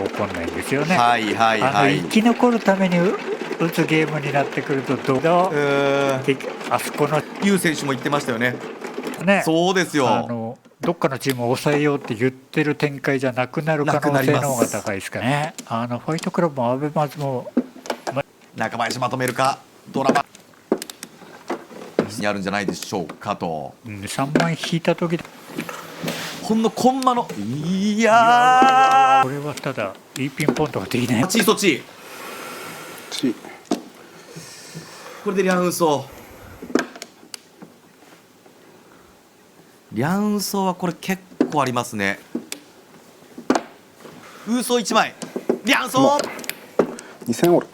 起こらないんですよね。はいはいはい。生き残るために打つゲームになってくるとどうぞあそこのユウ選手も言ってましたよね。ね、そうですよ。どっかのチームを抑えようって言ってる展開じゃなくなる可能性の方が高いですかね。ファイトクラブもアベマズも中林まとめるか、ドラマにあるんじゃないでしょうかと。3枚引いた時ほんのコンマのいやこれはただいいピンポンとかできない。そっちこれでリャンソーはこれ結構ありますね。ウーソー1枚リャンソー2000オール